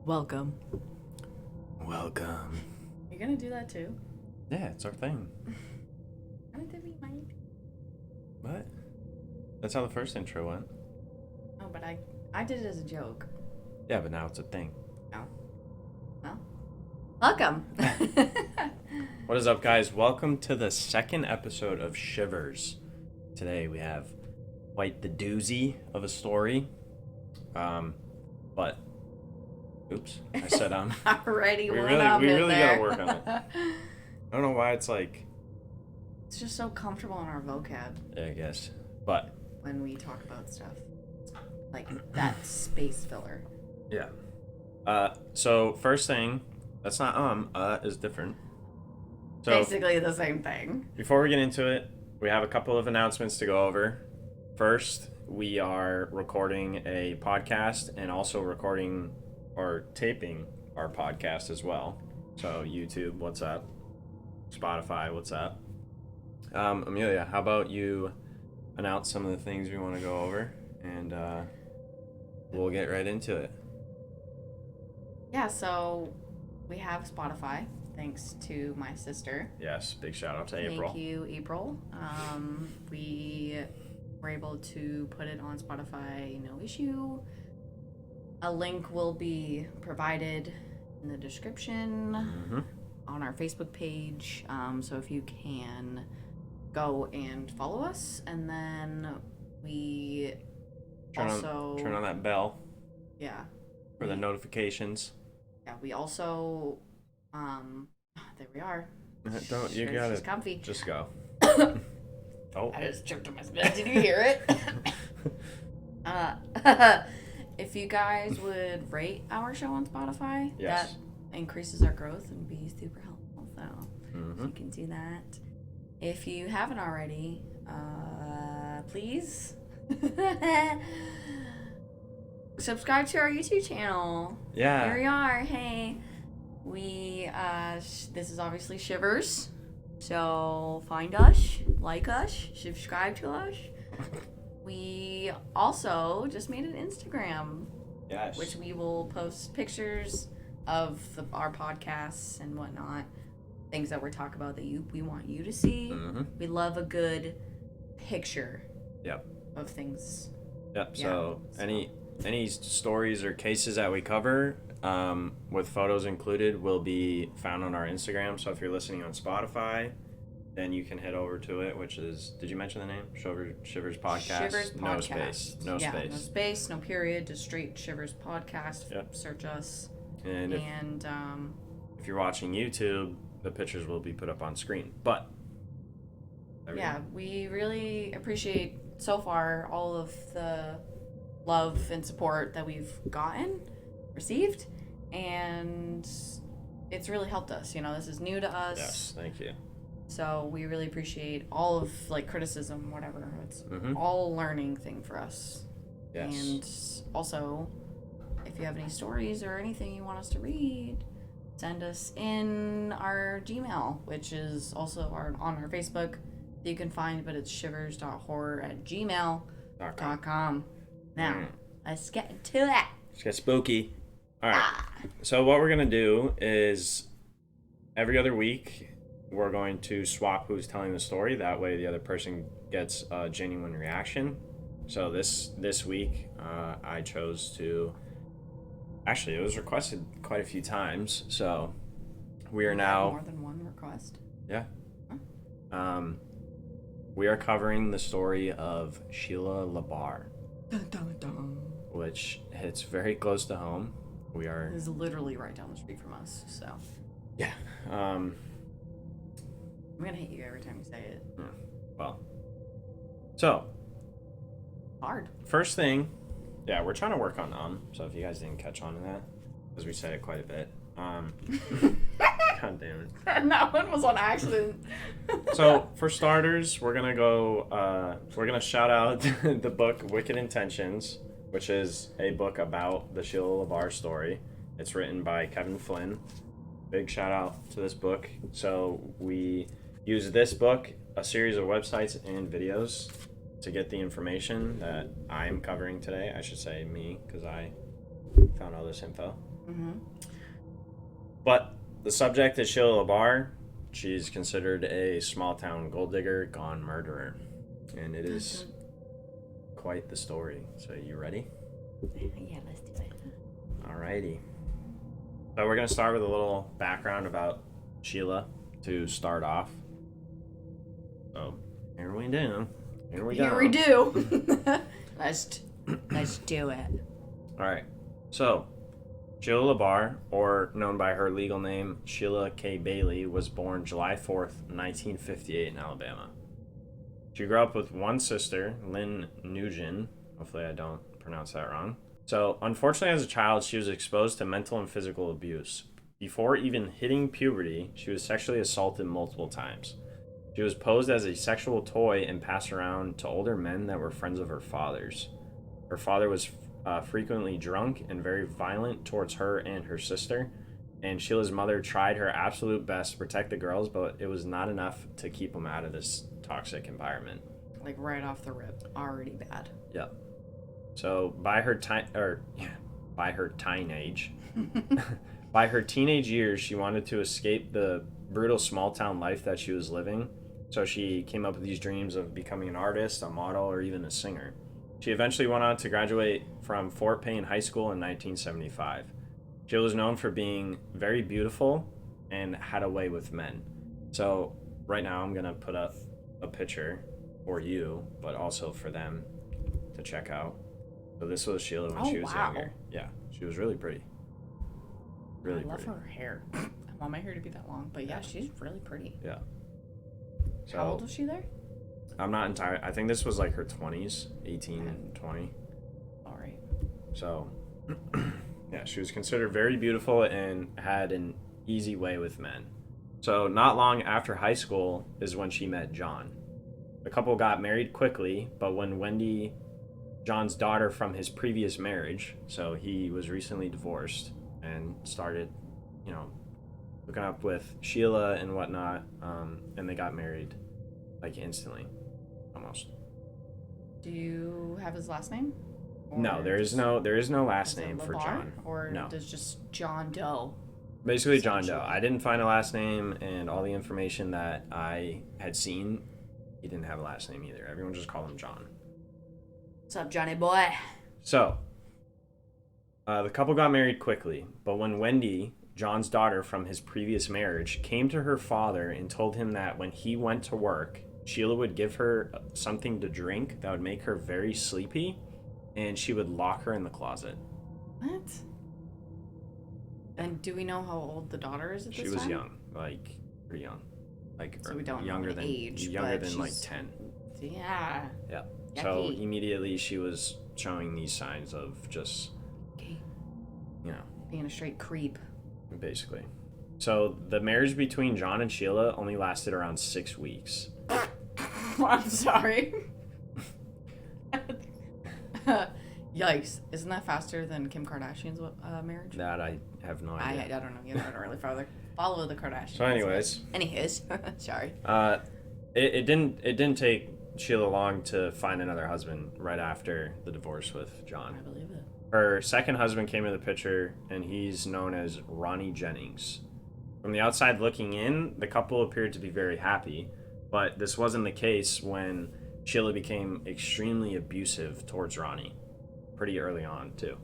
Welcome. Welcome. You're gonna do that too? Yeah, it's our thing. What? That's how the first intro went. Oh, but I did it as a joke. Yeah, but now it's a thing. Oh. Well, welcome. What is up, guys? Welcome to the second episode of Shivers. Today we have quite the doozy of a story. But oops, I said already we one really up we in really there. gotta work on it. I don't know why it's like. It's just so comfortable in our vocab. Yeah, I guess. But when we talk about stuff, like that space filler. Yeah. So first thing, that's not is different. So basically the same thing. Before we get into it, we have a couple of announcements to go over. First, we are recording a podcast and also recording or taping our podcast as well. So YouTube, what's up? Spotify, what's up? Amelia, how about you announce some of the things we want to go over, and we'll get right into it. Yeah, so we have Spotify, thanks to my sister. Yes, big shout out to April. Thank you, April. We were able to put it on Spotify, no issue. A link will be provided in the description on our Facebook page. So if you can go and follow us, and then we turn on that bell. Yeah. For the notifications. Yeah, we also there we are. Don't you got it? Comfy. Just go. Oh. I just tripped on my spit. Did you hear it? If you guys would rate our show on Spotify, yes, that increases our growth and be super helpful. So if you can do that. If you haven't already, please subscribe to our YouTube channel. Yeah. Here we are. Hey, we this is obviously Shivers, so find us, like us, subscribe to us. We also just made an Instagram, yes, which we will post pictures of our podcasts and whatnot, things that we're talking about that we want you to see. We love a good picture. Yep. Of things. Yep. Yeah, so any stories or cases that we cover, with photos included, will be found on our Instagram. So if you're listening on Spotify, then you can head over to it, which is, did you mention the name? Shivers Podcast. Shivers Podcast. No space. No space. No space, no period, just straight Shivers Podcast. Yep. Search us. And if you're watching YouTube, the pictures will be put up on screen. But yeah, we really appreciate so far all of the love and support that we've received, and it's really helped us. You know, this is new to us. Yes, thank you. So we really appreciate all of criticism, whatever. It's all a learning thing for us. Yes. And also, if you have any stories or anything you want us to read, send us in our Gmail, which is also on our Facebook that you can find, but it's shivers.horror@gmail.com. Now, let's get into it. Let's get spooky. All right. So what we're going to do is every other week, we're going to swap who's telling the story. That way the other person gets a genuine reaction. So this week, I chose to... Actually, it was requested quite a few times. So we are now... More than one request? Yeah. We are covering the story of Sheila Labarre. Dun, dun, dun. Which hits very close to home. We are... It is literally right down the street from us, so... Yeah. I'm gonna hit you every time you say it. Well. So. Hard. First thing... Yeah, we're trying to work on so if you guys didn't catch on to that, because we said it quite a bit. God damn it. That one was on accident. So, for starters, we're gonna shout out the book Wicked Intentions, which is a book about the Sheila Labarre story. It's written by Kevin Flynn. Big shout out to this book. So we use this book, a series of websites and videos to get the information that I'm covering today. I should say me, because I found all this info. Mm-hmm. But the subject is Sheila Labarre. She's considered a small-town gold digger gone murderer. And it is quite the story. So you ready? Yeah, let's do it. Alrighty. So we're going to start with a little background about Sheila to start off. So here we do. Here we go. Here we do. Let's do it. Alright. So Sheila Labarre, or known by her legal name Sheila K. Bailey, was born July 4th, 1958 in Alabama. She grew up with one sister, Lynn Nugent. Hopefully I don't pronounce that wrong. So, unfortunately, as a child, she was exposed to mental and physical abuse. Before even hitting puberty, she was sexually assaulted multiple times. She was posed as a sexual toy and passed around to older men that were friends of her father's. Her father was frequently drunk and very violent towards her and her sister, and Sheila's mother tried her absolute best to protect the girls, but it was not enough to keep them out of this toxic environment. Like right off the rip, already bad. Yeah. So by her teenage years, she wanted to escape the brutal small town life that she was living. So she came up with these dreams of becoming an artist, a model, or even a singer. She eventually went on to graduate from Fort Payne High School in 1975. She was known for being very beautiful and had a way with men. So right now I'm gonna put up a picture for you, but also for them to check out. So this was Sheila when she was younger. Yeah, she was really pretty. Really pretty. I love her hair. I want my hair to be that long, but yeah, she's really pretty. Yeah. So, how old was she there? I'm not entirely. I think this was like her 20s, 18 and 20. All right. So, yeah, she was considered very beautiful and had an easy way with men. So not long after high school is when she met John. The couple got married quickly, but when Wendy, John's daughter from his previous marriage, so he was recently divorced and started, hooking up with Sheila and whatnot, and they got married like instantly, almost. Do you have his last name? No, there is no last name for LaBar? John. Or no. There's just John Doe. Basically John Doe. I didn't find a last name, and all the information that I had seen, he didn't have a last name either. Everyone just called him John. What's up, Johnny boy? So, the couple got married quickly, but when Wendy, John's daughter from his previous marriage, came to her father and told him that when he went to work, Sheila would give her something to drink that would make her very sleepy, and she would lock her in the closet. What? And do we know how old the daughter is at this time? She was young, like pretty young, like so we don't younger know than age, younger than like 10. Yeah. Yeah. Yucky. So immediately she was showing these signs of just, being a straight creep. Basically. So the marriage between John and Sheila only lasted around 6 weeks. I'm sorry. Yikes. Isn't that faster than Kim Kardashian's marriage? That I have no idea. I don't know. You don't really follow the Kardashians. So anyways. Sorry. It didn't take Sheila long to find another husband right after the divorce with John. I believe it. Her second husband came into the picture, and he's known as Ronnie Jennings. From the outside looking in, the couple appeared to be very happy, but this wasn't the case when Sheila became extremely abusive towards Ronnie, pretty early on too.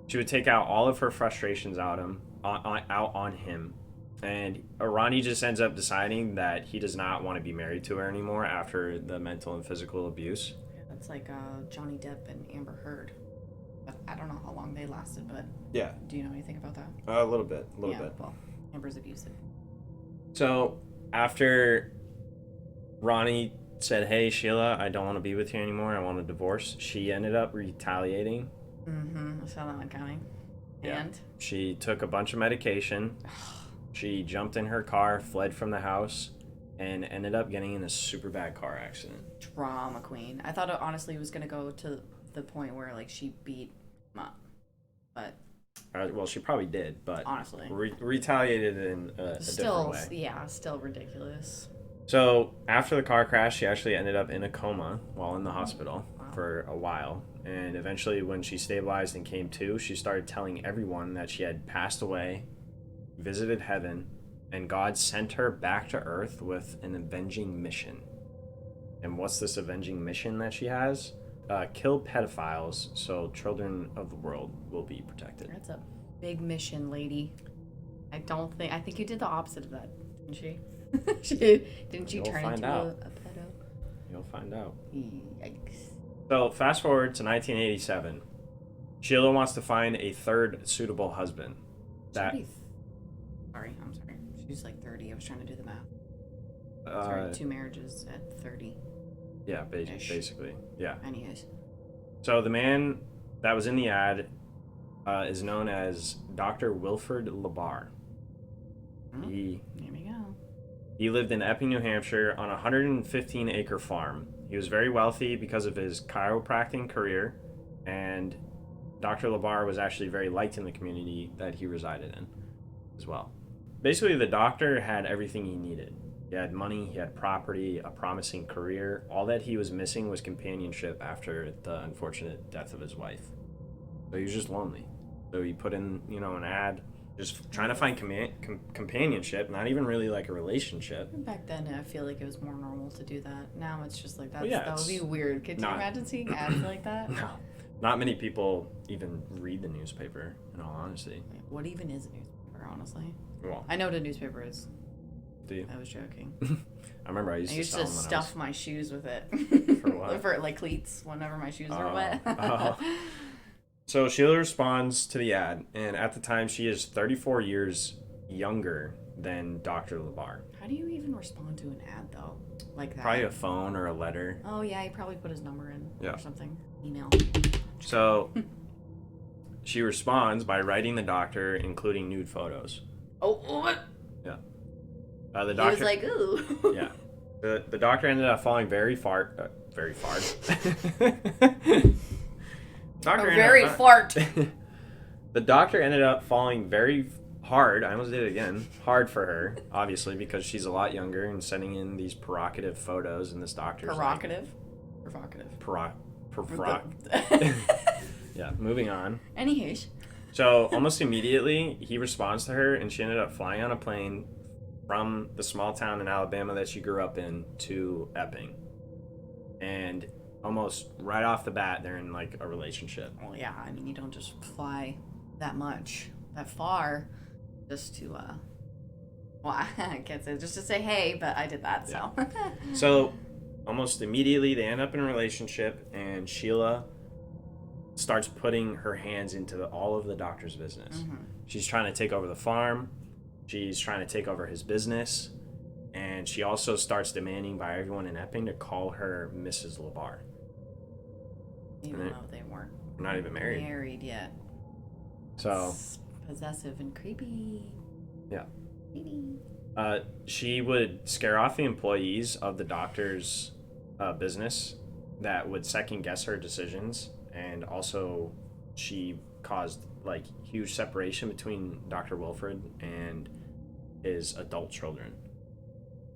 She would take out all of her frustrations out on him, and Ronnie just ends up deciding that he does not want to be married to her anymore after the mental and physical abuse. Yeah, that's like Johnny Depp and Amber Heard. I don't know how long they lasted, but yeah. Do you know anything about that? A little bit. Well, Amber's abusive. So after Ronnie said, "Hey Sheila, I don't want to be with you anymore. I want a divorce," she ended up retaliating. I saw that one coming. Yeah. And she took a bunch of medication. She jumped in her car, fled from the house, and ended up getting in a super bad car accident. Drama queen. I thought it honestly was gonna go to the point where like she beat him up, but well, she probably did, but honestly, retaliated in a different way. Yeah, still ridiculous. So after the car crash, she actually ended up in a coma while in the hospital for a while. And eventually, when she stabilized and came to, she started telling everyone that she had passed away, visited heaven, and God sent her back to Earth with an avenging mission. And what's this avenging mission that she has? Kill pedophiles so children of the world will be protected. That's a big mission, lady. I think you did the opposite of that, didn't she? Didn't you turn into a pedo? You'll find out. Yikes. So fast forward to 1987. Sheila wants to find a third suitable husband. I'm sorry. She's like 30. I was trying to do the math. Sorry, 2 marriages at 30. Yeah, basically. Yeah. Anyways. So the man that was in the ad is known as Dr. Wilford LaBar. There we go. He lived in Epping, New Hampshire on a 115-acre farm. He was very wealthy because of his chiropractic career, and Dr. LaBar was actually very liked in the community that he resided in as well. Basically, the doctor had everything he needed. He had money, he had property, a promising career. All that he was missing was companionship after the unfortunate death of his wife. So he was just lonely. So he put in, an ad, just trying to find companionship, not even really like a relationship. Back then, I feel like it was more normal to do that. Now it's just like, that would be weird. Could you imagine seeing ads like that? No. Not many people even read the newspaper, in all honesty. What even is a newspaper, honestly? Well, I know what a newspaper is. Do you? I was joking. I remember I used to stuff my shoes with it. For what? For like cleats whenever my shoes are wet. So Sheila responds to the ad, and at the time she is 34 years younger than Dr. LaBar. How do you even respond to an ad though? Like that? Probably a phone or a letter. Oh yeah, he probably put his number in or something. Email. So she responds by writing the doctor, including nude photos. Oh, what? Yeah. The doctor. He was like, ooh. Yeah. The doctor ended up falling very far. Very far. The doctor ended up falling very hard. I almost did it again. Hard for her, obviously, because she's a lot younger and sending in these provocative photos, and this doctor's provocative. Yeah. Moving on. Anyways. So almost immediately, he responds to her, and she ended up flying on a plane from the small town in Alabama that she grew up in to Epping. And almost right off the bat, they're in like a relationship. Well, yeah, I mean, you don't just fly that far, just to, well, I can't say just to say hey, but I did that, so. Yeah. So almost immediately, they end up in a relationship, and Sheila starts putting her hands into all of the doctor's business. Mm-hmm. She's trying to take over the farm. She's trying to take over his business. And she also starts demanding by everyone in Epping to call her Mrs. LaBar. Even though they weren't not even married yet. So it's possessive and creepy. Yeah. She would scare off the employees of the doctor's business that would second guess her decisions. And also she caused like huge separation between Dr. Wilford and his adult children.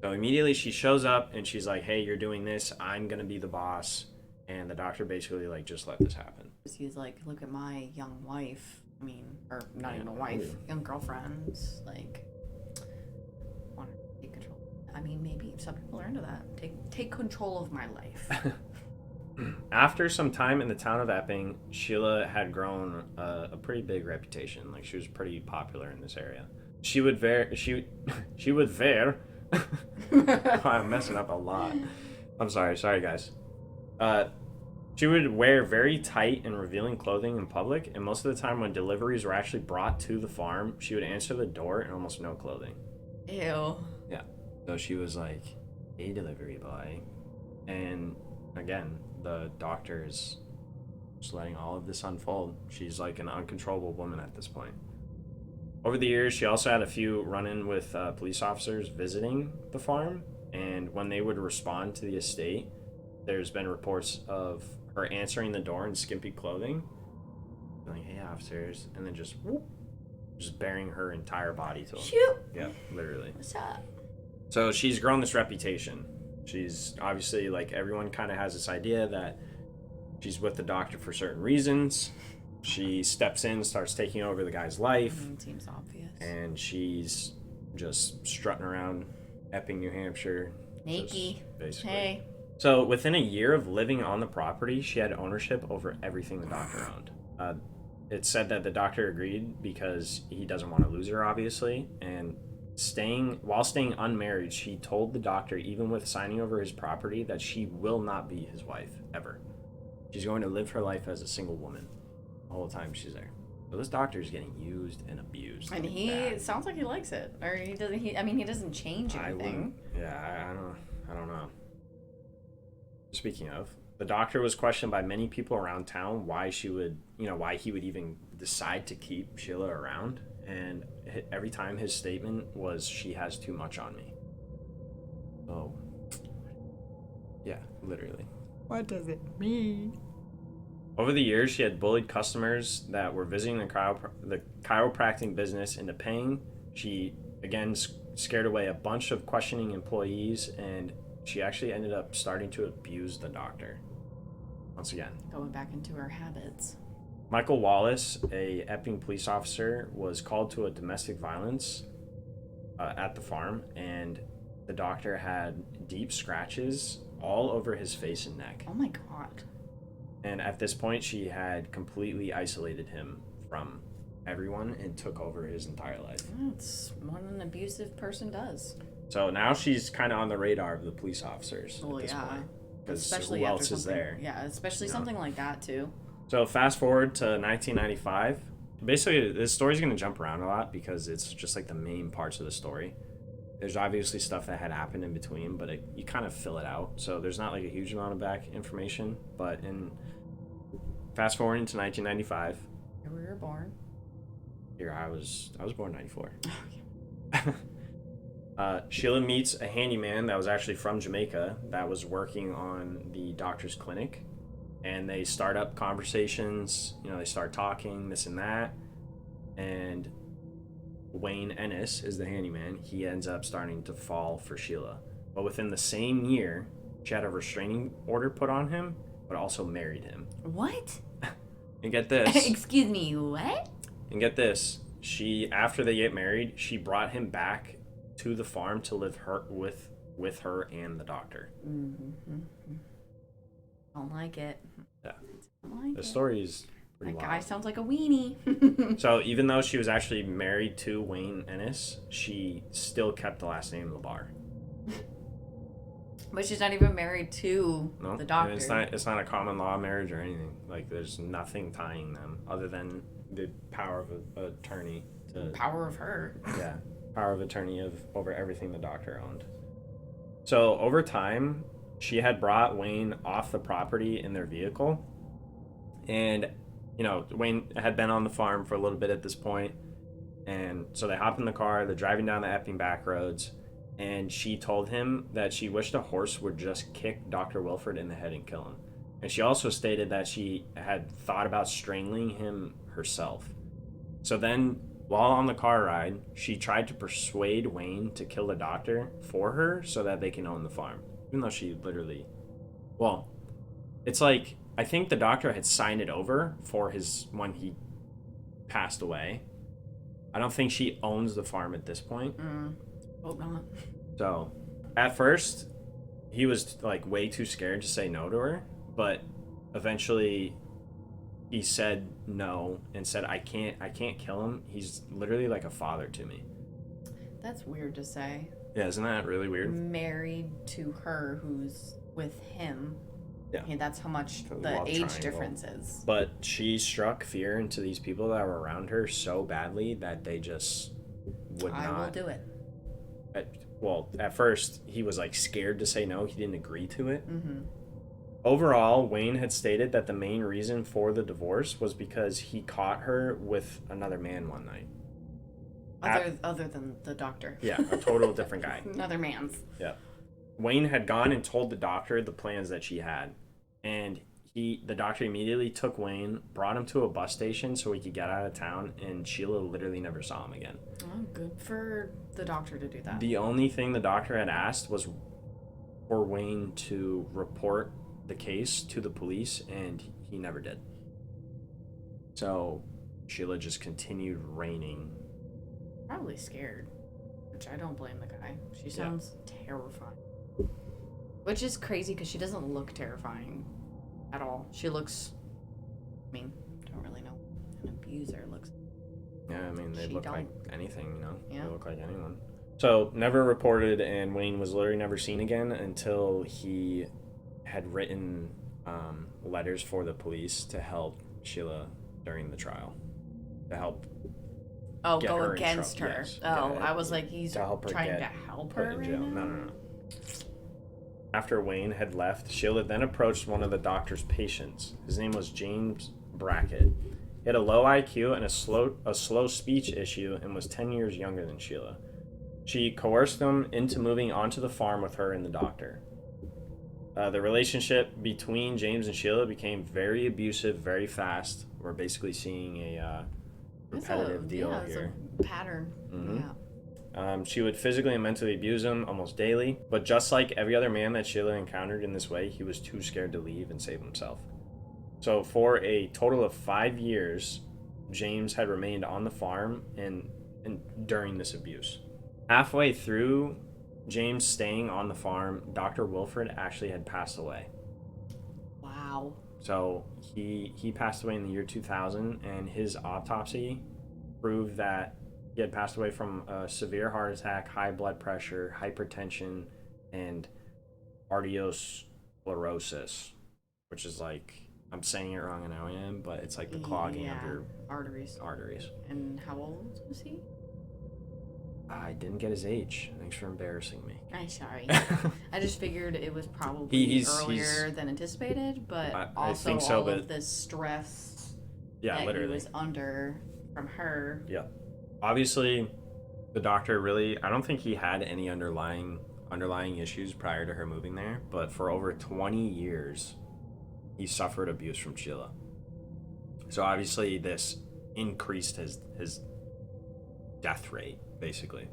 So immediately she shows up and she's like, hey, you're doing this. I'm going to be the boss. And the doctor basically like, just let this happen. He's like, look at my young wife. I mean, or not even a wife, young girlfriends. Like, want to take control. I mean, maybe some people are into that. Take control of my life. After some time in the town of Epping, Sheila had grown a pretty big reputation. Like, she was pretty popular in this area. She would I'm messing up a lot. I'm sorry guys. She would wear very tight and revealing clothing in public, and most of the time when deliveries were actually brought to the farm, she would answer the door in almost no clothing. Ew. Yeah. So she was like, hey, delivery boy. And again, the doctor is just letting all of this unfold. She's like an uncontrollable woman at this point. Over the years, she also had a few run-in with police officers visiting the farm, and when they would respond to the estate, there's been reports of her answering the door in skimpy clothing, like, hey, officers, and then just bearing her entire body to them. Shoot! Yeah, literally. What's up? So she's grown this reputation. She's obviously, like, everyone kind of has this idea that she's with the doctor for certain reasons. She steps in, starts taking over the guy's life. It seems obvious. And she's just strutting around Epping, New Hampshire. Naked. Basically. Hey. So within a year of living on the property, she had ownership over everything the doctor owned. It said that the doctor agreed because he doesn't want to lose her, obviously, and while staying unmarried, she told the doctor, even with signing over his property, that she will not be his wife ever. She's going to live her life as a single woman the whole time she's there. So this doctor is getting used and abused. And he sounds like he likes it, or he doesn't. He doesn't change anything. I don't know. Speaking of, the doctor was questioned by many people around town why he would even decide to keep Sheila around, and every time his statement was, "She has too much on me." Oh, yeah, literally. What does it mean? Over the years, she had bullied customers that were visiting the chiropractic business into paying. She, again, scared away a bunch of questioning employees, and she actually ended up starting to abuse the doctor. Once again. Going back into her habits. Michael Wallace, a Epping police officer, was called to a domestic violence at the farm, and the doctor had deep scratches all over his face and neck. Oh my God. And at this point, she had completely isolated him from everyone and took over his entire life. That's what an abusive person does. So now she's kind of on the radar of the police officers at this yeah. point. Because Especially who after else is there? Yeah, especially something like that, too. So fast forward to 1995. Basically, this story's going to jump around a lot because it's just like the main parts of the story. There's obviously stuff that had happened in between, but you kind of fill it out. So there's not like a huge amount of back information. But fast forwarding to 1995. Here we were born. Here I was born in 94. Sheila meets a handyman that was actually from Jamaica that was working on the doctor's clinic, and they start up conversations. They start talking this and that, and Wayne Ennis is the handyman. He ends up starting to fall for Sheila, but within the same year, she had a restraining order put on him, but also married him. What? And get this. Excuse me, what? And get this. After they get married, she brought him back to the farm to live with her and the doctor. Mm-hmm. Don't like it. Yeah. Don't like the it. Story is pretty That wild. guy sounds like a weenie. So even though she was actually married to Wayne Ennis, she still kept the last name LaBar. But she's not even married to the doctor. It's not a common law marriage or anything. Like, there's nothing tying them other than the power of an attorney. Power of her. Yeah. Power of attorney over everything the doctor owned. So over time, she had brought Wayne off the property in their vehicle. And, Wayne had been on the farm for a little bit at this point. And so they hop in the car, they're driving down the Epping back roads. And she told him that she wished a horse would just kick Dr. Wilford in the head and kill him. And she also stated that she had thought about strangling him herself. So then, while on the car ride, she tried to persuade Wayne to kill the doctor for her so that they can own the farm. Even though she literally... Well, it's like, I think the doctor had signed it over for when he passed away. I don't think she owns the farm at this point. Hope not. So, at first, he was like way too scared to say no to her, but eventually he said no and said, I can't kill him. He's literally like a father to me. That's weird to say. Yeah, isn't that really weird? Married to her who's with him. Yeah. Okay, that's how much The the love age triangle. difference is. But she struck fear into these people that were around her so badly that they just would not. I will do it. At first, he was like scared to say no. He didn't agree to it. Mm-hmm. Overall, Wayne had stated that the main reason for the divorce was because he caught her with another man one night. Other than the doctor. Yeah, a total different guy. Another man's. Yeah. Wayne had gone and told the doctor the plans that she had, and The doctor immediately took Wayne, brought him to a bus station so he could get out of town, and Sheila literally never saw him again. Oh, good for the doctor to do that. The only thing the doctor had asked was for Wayne to report the case to the police, and he never did. So Sheila just continued reigning. Probably scared, which I don't blame the guy. She sounds terrifying. Which is crazy because she doesn't look terrifying at all. She looks, I mean, don't really know an abuser looks. Yeah, I mean, they look like anything, you know? Yeah. They look like anyone. So, never reported, and Wayne was literally never seen again until he had written letters for the police to help Sheila during the trial. To help get go her against her. Yes. Oh, Yeah, I was like, he's to help her trying get to help put her in right jail. now? No. After Wayne had left, Sheila then approached one of the doctor's patients. His name was James Brackett. He had a low IQ and a slow speech issue and was 10 years younger than Sheila. She coerced him into moving onto the farm with her and the doctor. The relationship between James and Sheila became very abusive very fast. We're basically seeing a repetitive deal here. It's a pattern. Mm-hmm. Yeah. She would physically and mentally abuse him almost daily, but just like every other man that Sheila encountered in this way, he was too scared to leave and save himself. So for a total of 5 years, James had remained on the farm and during this abuse. Halfway through James staying on the farm, Dr. Wilford actually had passed away. Wow. So he passed away in the year 2000, and his autopsy proved that he had passed away from a severe heart attack, high blood pressure, hypertension, and arteriosclerosis, which is like, I'm saying it wrong and I am, but it's like the clogging of your arteries. And how old was he? I didn't get his age. Thanks for embarrassing me. I'm sorry. I just figured it was probably earlier than anticipated, but I think so, all but of the stress that literally he was under from her. Yeah. Obviously, the doctor really, I don't think he had any underlying issues prior to her moving there, but for over 20 years, he suffered abuse from Sheila. So obviously this increased his death rate, basically.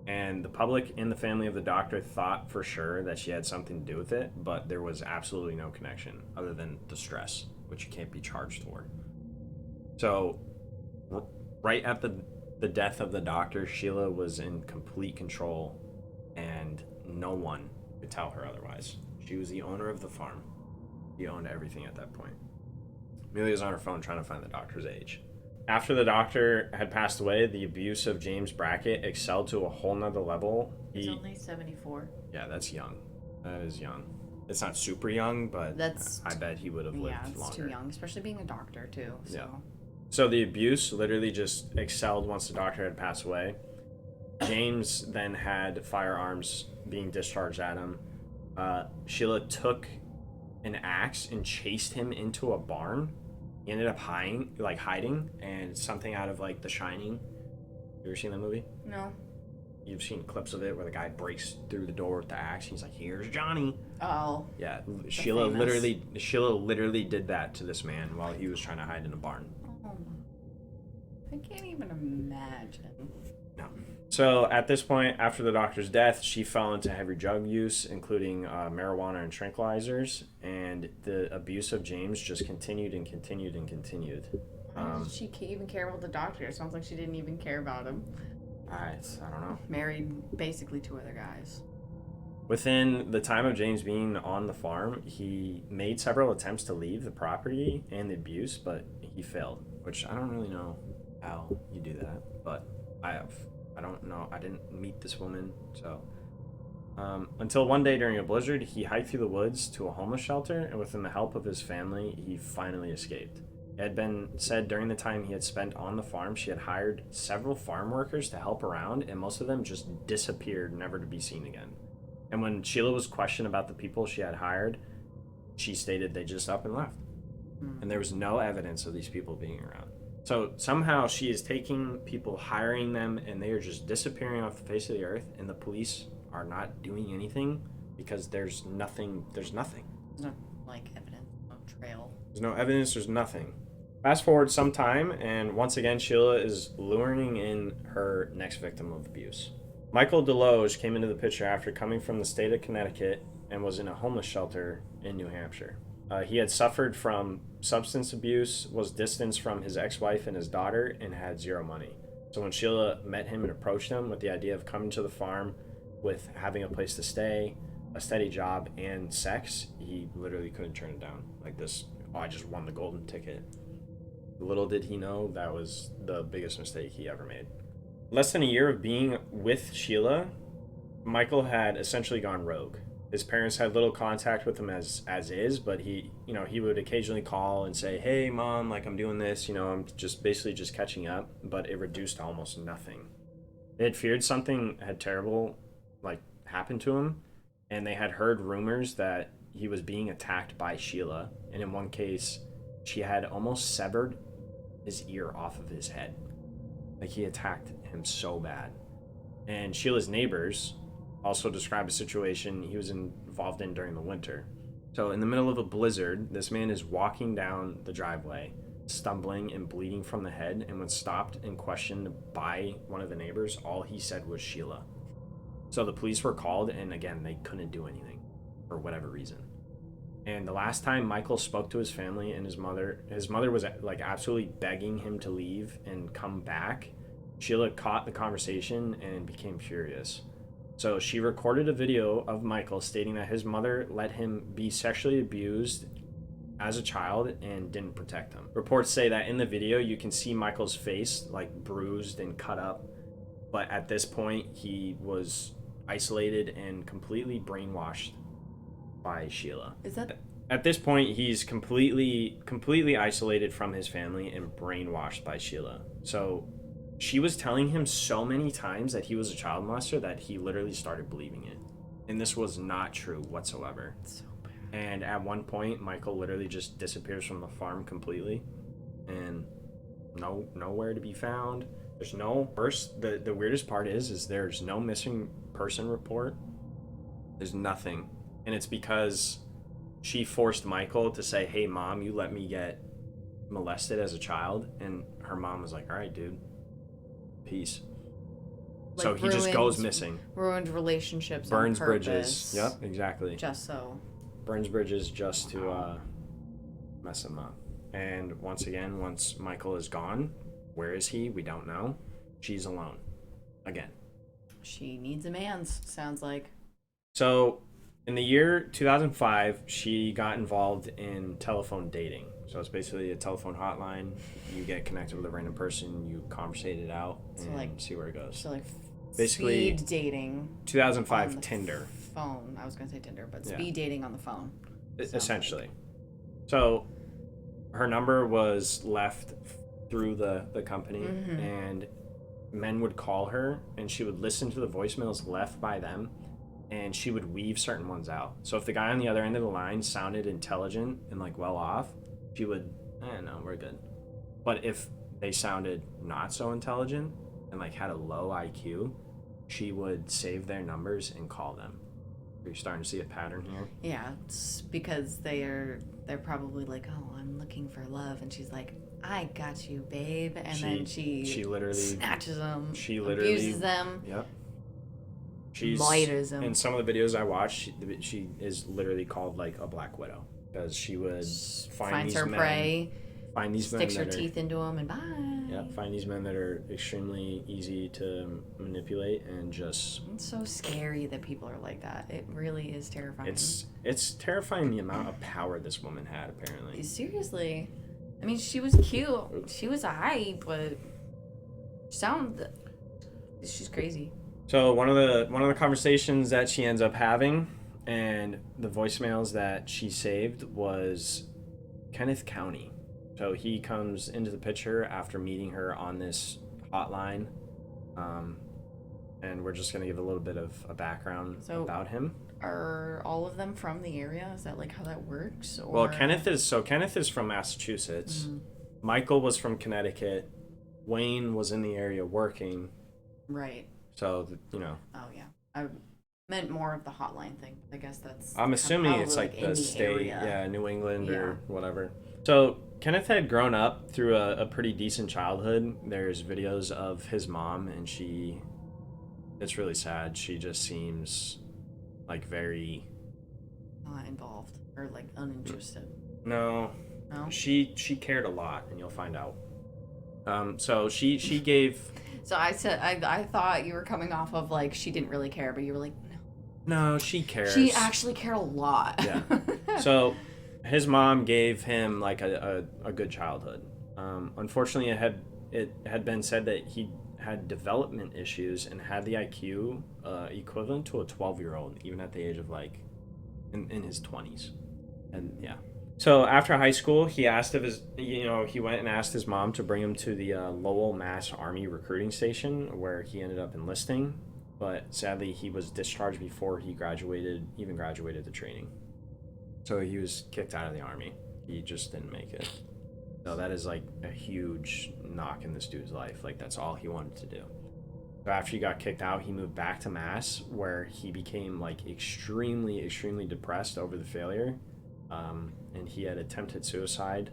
And the public and the family of the doctor thought for sure that she had something to do with it, but there was absolutely no connection other than the stress, which you can't be charged for. So right at the death of the doctor, Sheila was in complete control, and no one could tell her otherwise. She was the owner of the farm. She owned everything at that point. Amelia's on her phone trying to find the doctor's age. After the doctor had passed away, the abuse of James Brackett excelled to a whole nother level. He's only 74. Yeah, that's young. That is young. It's not super young, but I bet he would have lived longer. Yeah, it's too young, especially being a doctor, too. So. Yeah. So the abuse literally just excelled once the doctor had passed away. James then had firearms being discharged at him. Sheila took an axe and chased him into a barn. He ended up hiding, and something out of like The Shining. You ever seen that movie? No. You've seen clips of it where the guy breaks through the door with the axe. He's like, "Here's Johnny." Oh. Yeah, Sheila literally did that to this man while he was trying to hide in a barn. Oh. I can't even imagine. No. So at this point, after the doctor's death, she fell into heavy drug use, including marijuana and tranquilizers, and the abuse of James just continued and continued and continued. Why did she even care about the doctor? It sounds like she didn't even care about him. I don't know. Married basically 2 other guys. Within the time of James being on the farm, he made several attempts to leave the property and the abuse, but he failed, which I don't really know how you do that, but I don't know. I didn't meet this woman, so. Until one day during a blizzard, he hiked through the woods to a homeless shelter, and with the help of his family, he finally escaped. It had been said during the time he had spent on the farm, she had hired several farm workers to help around, and most of them just disappeared, never to be seen again. And when Sheila was questioned about the people she had hired, she stated they just up and left. And there was no evidence of these people being around. So somehow she is taking people, hiring them, and they are just disappearing off the face of the earth, and the police are not doing anything because there's nothing. There's no, like, evidence, no trail. There's no evidence. There's nothing. Fast forward some time, and once again, Sheila is luring in her next victim of abuse. Michael Deloage came into the picture after coming from the state of Connecticut and was in a homeless shelter in New Hampshire. He had suffered from substance abuse, was distanced from his ex-wife and his daughter, and had zero money. So when Sheila met him and approached him with the idea of coming to the farm with having a place to stay, a steady job, and sex, he literally couldn't turn it down. Like this, oh, I just won the golden ticket. Little did he know that was the biggest mistake he ever made. Less than a year of being with Sheila, Michael had essentially gone rogue. His parents had little contact with him as is, but he would occasionally call and say, "Hey, Mom, like I'm doing this, I'm just basically just catching up," but it reduced to almost nothing. They had feared something had terrible, like, happened to him, and they had heard rumors that he was being attacked by Sheila, and in one case, she had almost severed his ear off of his head. Like, he attacked him so bad. And Sheila's neighbors also describe a situation he was involved in during the winter. So in the middle of a blizzard, this man is walking down the driveway, stumbling and bleeding from the head, and when stopped and questioned by one of the neighbors, all he said was Sheila. So the police were called, and again, they couldn't do anything for whatever reason. And the last time Michael spoke to his family and his mother was like absolutely begging him to leave and come back. Sheila caught the conversation and became furious. So she recorded a video of Michael stating that his mother let him be sexually abused as a child and didn't protect him. Reports say that in the video you can see Michael's face like bruised and cut up, but at this point he was isolated and completely brainwashed by Sheila. Is that At this point he's completely isolated from his family and brainwashed by Sheila. So she was telling him so many times that he was a child molester that he literally started believing it. And this was not true whatsoever. so bad? And at one point, Michael literally just disappears from the farm completely. And nowhere to be found. There's no... First, the weirdest part is there's no missing person report. There's nothing. And it's because she forced Michael to say, "Hey, Mom, you let me get molested as a child." And her mom was like, "All right, dude. Peace." Like, so he just goes missing. Ruined relationships. Burns on bridges. Yep, exactly. Just so. Burns bridges just to mess him up. And once again, once Michael is gone, where is he? We don't know. She's alone. Again. She needs a man's, sounds like. So in the year 2005, she got involved in telephone dating. So it's basically a telephone hotline. You get connected with a random person, you conversate it out, and like, see where it goes. So like basically speed dating. 2005 Tinder. Phone. I was gonna say Tinder, but speed dating on the phone. Essentially. Like. So her number was left through the company, and men would call her, and she would listen to the voicemails left by them, and she would weave certain ones out. So if the guy on the other end of the line sounded intelligent and like well off, she would, no, we're good. But if they sounded not so intelligent and like had a low IQ, she would save their numbers and call them. Are you starting to see a pattern here? Yeah, it's because they're probably like, "Oh, I'm looking for love," and she's like, "I got you, babe," and then she literally snatches them, she literally abuses them. Yep. She's miters them. In some of the videos I watched, she is literally called like a Black Widow because she would finds her prey, find these sticks men her teeth into them, and bye. Yeah, find these men that are extremely easy to manipulate and just... It's so scary that people are like that. It really is terrifying. It's terrifying the amount of power this woman had, apparently. Seriously. I mean, she was cute. She was a hype, but she's crazy. So one of the conversations that she ends up having and the voicemails that she saved was Kenneth County. So he comes into the picture after meeting her on this hotline, and we're just going to give a little bit of a background about him. Are all of them from the area? Is that like how that works? Or... Well, Kenneth is from Massachusetts. Michael was from Connecticut. Wayne was in the area working. Right. So, Oh, yeah. Meant more of the hotline thing. I guess that's. I'm assuming it's probably, like the state, area. New England Yeah. or whatever. So Kenneth had grown up through a pretty decent childhood. There's videos of his mom, and it's really sad. She just seems like very Not involved or like uninterested. no. No. She cared a lot, and you'll find out. So she gave. So I said I thought you were coming off of like she didn't really care, but you were like no. No, she cares. She actually cared a lot. Yeah. So his mom gave him like a good childhood. Unfortunately, it had been said that he had development issues and had the IQ equivalent to a 12-year-old, even at the age of like in his 20s. And yeah. So after high school, he asked if he went and asked his mom to bring him to the Lowell, Mass Army recruiting station where he ended up enlisting. But sadly, he was discharged before he graduated the training. So he was kicked out of the Army. He just didn't make it. So that is like a huge knock in this dude's life. Like that's all he wanted to do. So after he got kicked out, he moved back to Mass, where he became like extremely, extremely depressed over the failure. And he had attempted suicide,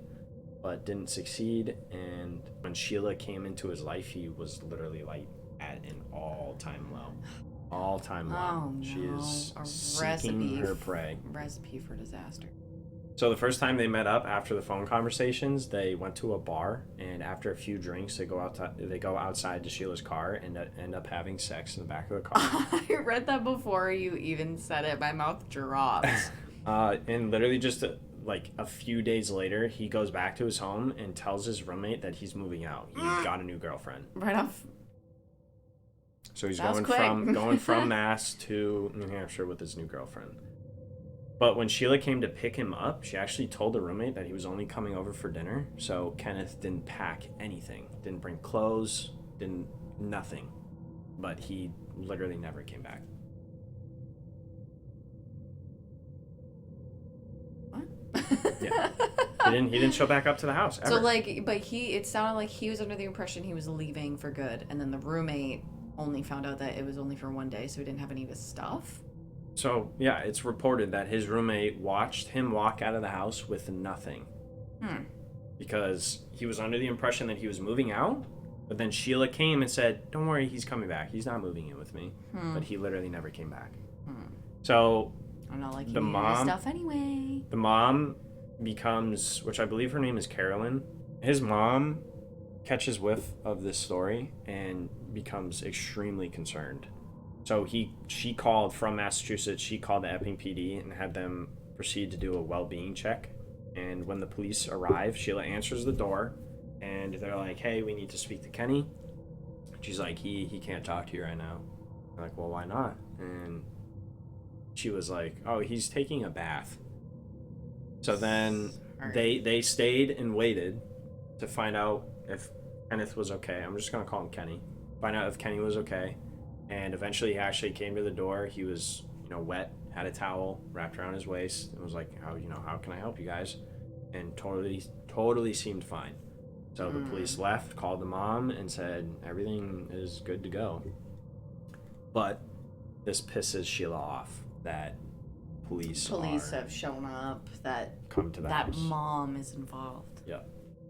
but didn't succeed. And when Sheila came into his life, he was literally like at an all-time low. All-time low. Oh, no. She is A seeking her prey. Recipe for disaster. So the first time they met up after the phone conversations, they went to a bar, and after a few drinks, they go outside to Sheila's car and end up having sex in the back of the car. I read that before you even said it. My mouth dropped. And literally just like a few days later, he goes back to his home and tells his roommate that he's moving out. He's got a new girlfriend. Right off. So he's That was going quick. from Mass to New Hampshire with his new girlfriend. But when Sheila came to pick him up, she actually told the roommate that he was only coming over for dinner. So Kenneth didn't pack anything, didn't bring clothes, nothing. But he literally never came back. Yeah. He didn't show back up to the house ever. So like, but it sounded like he was under the impression he was leaving for good, and then the roommate only found out that it was only for one day, so he didn't have any of his stuff. So yeah, it's reported that his roommate watched him walk out of the house with nothing. Because he was under the impression that he was moving out, but then Sheila came and said, "Don't worry, he's coming back. He's not moving in with me." But he literally never came back. So I'm not like he the needed his mom stuff anyway. The mom becomes, which I believe her name is Carolyn. His mom catches whiff of this story and becomes extremely concerned. So she called from Massachusetts. She called the Epping PD and had them proceed to do a well-being check. And when the police arrive, Sheila answers the door, and they're like, "Hey, we need to speak to Kenny." She's like, "He can't talk to you right now." They're like, "Well, why not?" And she was like, "Oh, he's taking a bath." So then they stayed and waited to find out if Kenneth was okay. I'm just gonna call him Kenny. Find out if Kenny was okay. And eventually he actually came to the door. He was, wet, had a towel wrapped around his waist, and was like, how can I help you guys? And totally seemed fine. So the police left, called the mom, and said everything is good to go. But this pisses Sheila off that police have shown up, that come to the that house. mom is involved. Yeah.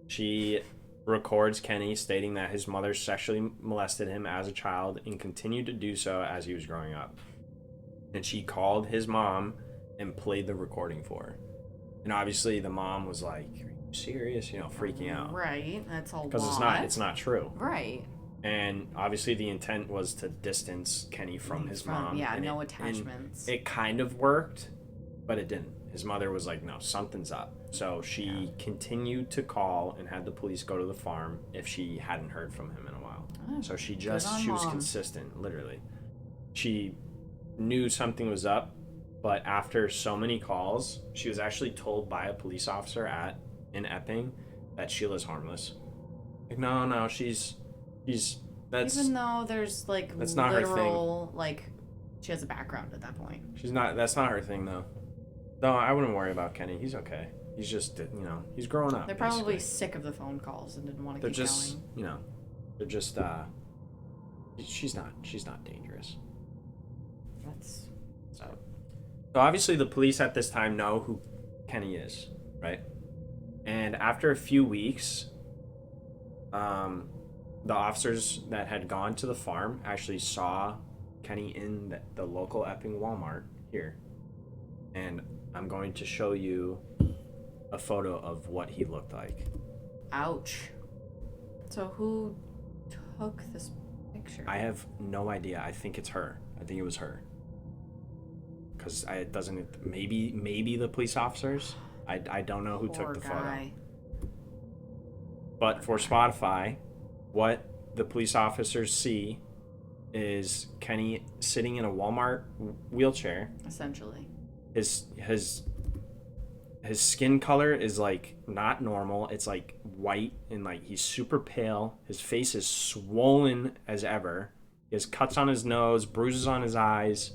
She records Kenny stating that his mother sexually molested him as a child and continued to do so as he was growing up. And she called his mom and played the recording for her. And obviously the mom was like, "Are you serious?" Freaking out. Right. That's a lot. Because it's not true. Right. And obviously the intent was to distance Kenny from his mom. Yeah, and no attachments. It kind of worked, but it didn't. His mother was like, "No, something's up." So she continued to call and had the police go to the farm if she hadn't heard from him in a while. Oh, so she was consistent, literally. She knew something was up, but after so many calls, she was actually told by a police officer in Epping that Sheila's harmless. Like, no, that's even though there's that's not her literal she has a background at that point. That's not her thing though. No, I wouldn't worry about Kenny. He's okay. He's just, he's growing up. They're probably sick of the phone calls and didn't want to keep going. They're just, she's not dangerous. That's So obviously the police at this time know who Kenny is, right? And after a few weeks, the officers that had gone to the farm actually saw Kenny in the local Epping Walmart here. And I'm going to show you a photo of what he looked like. Ouch. So who took this picture? I have no idea. I think it's her. I think it was her. Because it doesn't... Maybe the police officers? I don't know who took the photo. But for Spotify, what the police officers see is Kenny sitting in a Walmart wheelchair. Essentially. His skin color is like not normal. It's like white and like he's super pale. His face is swollen as ever. He has cuts on his nose, bruises on his eyes.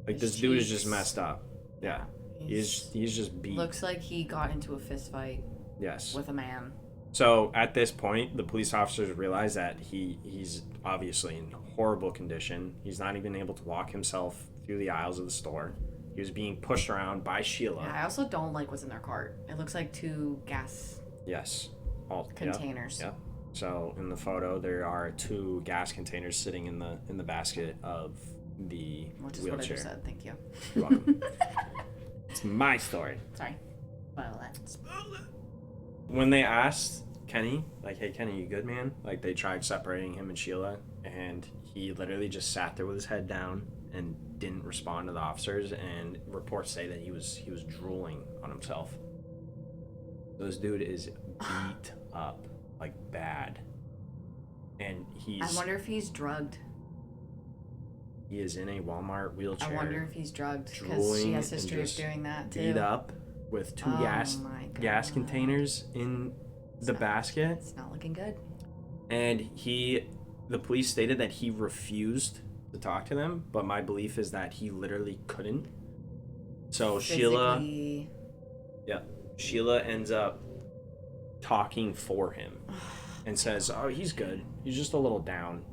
Like this dude is just messed up. Yeah. He's just beat. Looks like he got into a fist fight. Yes. With a man. So at this point, the police officers realize that he's obviously in horrible condition. He's not even able to walk himself through the aisles of the store. He was being pushed around by Sheila. Yeah, I also don't like what's in their cart. It looks like 2 gas containers. Yep. So in the photo, there are 2 gas containers sitting in the basket of the Which is wheelchair. what I just said. Thank you. You're welcome. It's my story. Sorry. Well, that's... When they asked Kenny, like, hey, Kenny, you good, man? Like, they tried separating him and Sheila, and he literally just sat there with his head down and didn't respond to the officers, and reports say that he was drooling on himself. So this dude is beat up, like, bad. And I wonder if he's drugged. He is in a Walmart wheelchair. I wonder if he's drugged, because she has history of doing that, too. Beat up with 2 gas containers in the basket. It's not looking good. And the police stated that he refused to talk to them, but my belief is that he literally couldn't. So Physically... Sheila ends up talking for him and says, oh, he's good. He's just a little down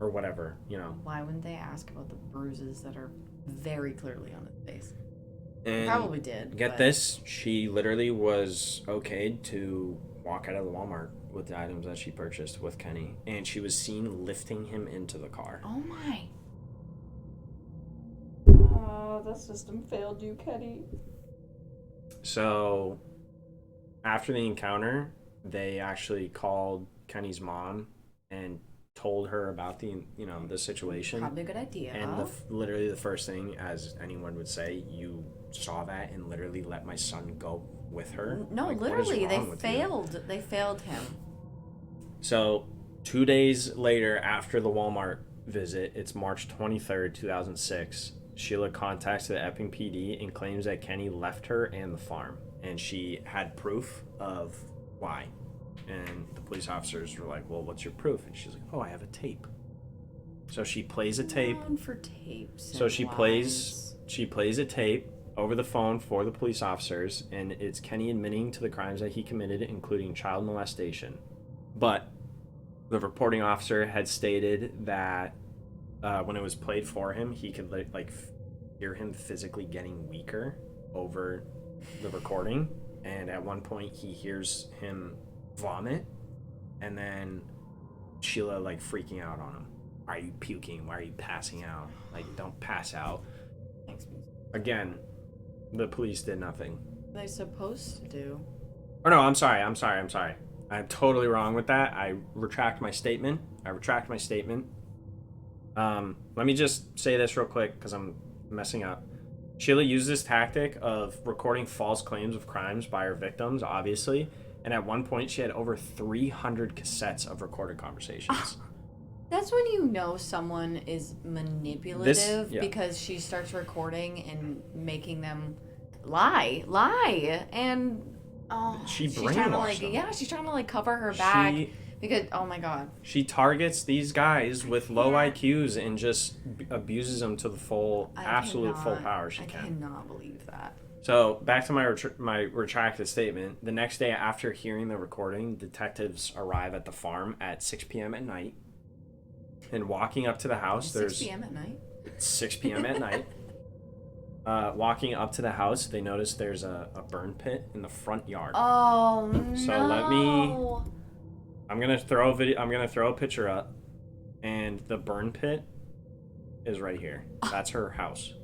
or whatever, you know. Why wouldn't they ask about the bruises that are very clearly on his face? And probably did. Get this, she literally was okayed to walk out of the Walmart with the items that she purchased with Kenny, and she was seen lifting him into the car. Oh my. The system failed you, Kenny. So, after the encounter, they actually called Kenny's mom and told her about the situation. Probably a good idea. And literally the first thing, as anyone would say, you saw that and literally let my son go with her. No, like, literally, they failed. They failed him. So 2 days later, after the Walmart visit, it's March 23rd, 2006. Sheila contacts the Epping PD and claims that Kenny left her and the farm, and she had proof of why. And the police officers were like, well, what's your proof? And she's like, oh, I have a tape. So she plays a tape. For tapes. So she plays a tape over the phone for the police officers, and it's Kenny admitting to the crimes that he committed, including child molestation. But the reporting officer had stated that when it was played for him, he could hear him physically getting weaker over the recording, and at one point he hears him vomit, and then Sheila freaking out on him. Why are you puking? Why are you passing out? Don't pass out. Thanks. Again, the police did nothing. They're supposed to do. Oh no, I'm sorry. I'm totally wrong with that. I retract my statement. Let me just say this real quick because I'm messing up. Sheila used this tactic of recording false claims of crimes by her victims, obviously, and at one point she had over 300 cassettes of recorded conversations. That's when you know someone is manipulative, because she starts recording and making them lie, and she's trying to she's trying to cover her back. Because, oh my god. She targets these guys with low IQs and just abuses them to the full power she can. I cannot believe that. So, back to my retracted statement. The next day after hearing the recording, detectives arrive at the farm at 6 p.m. at night. And walking up to the house, 6 p.m. at night? 6 p.m. at night. Walking up to the house, they notice there's a burn pit in the front yard. Oh no. So I'm gonna throw a video. I'm gonna throw a picture up, and the burn pit is right here. That's her house.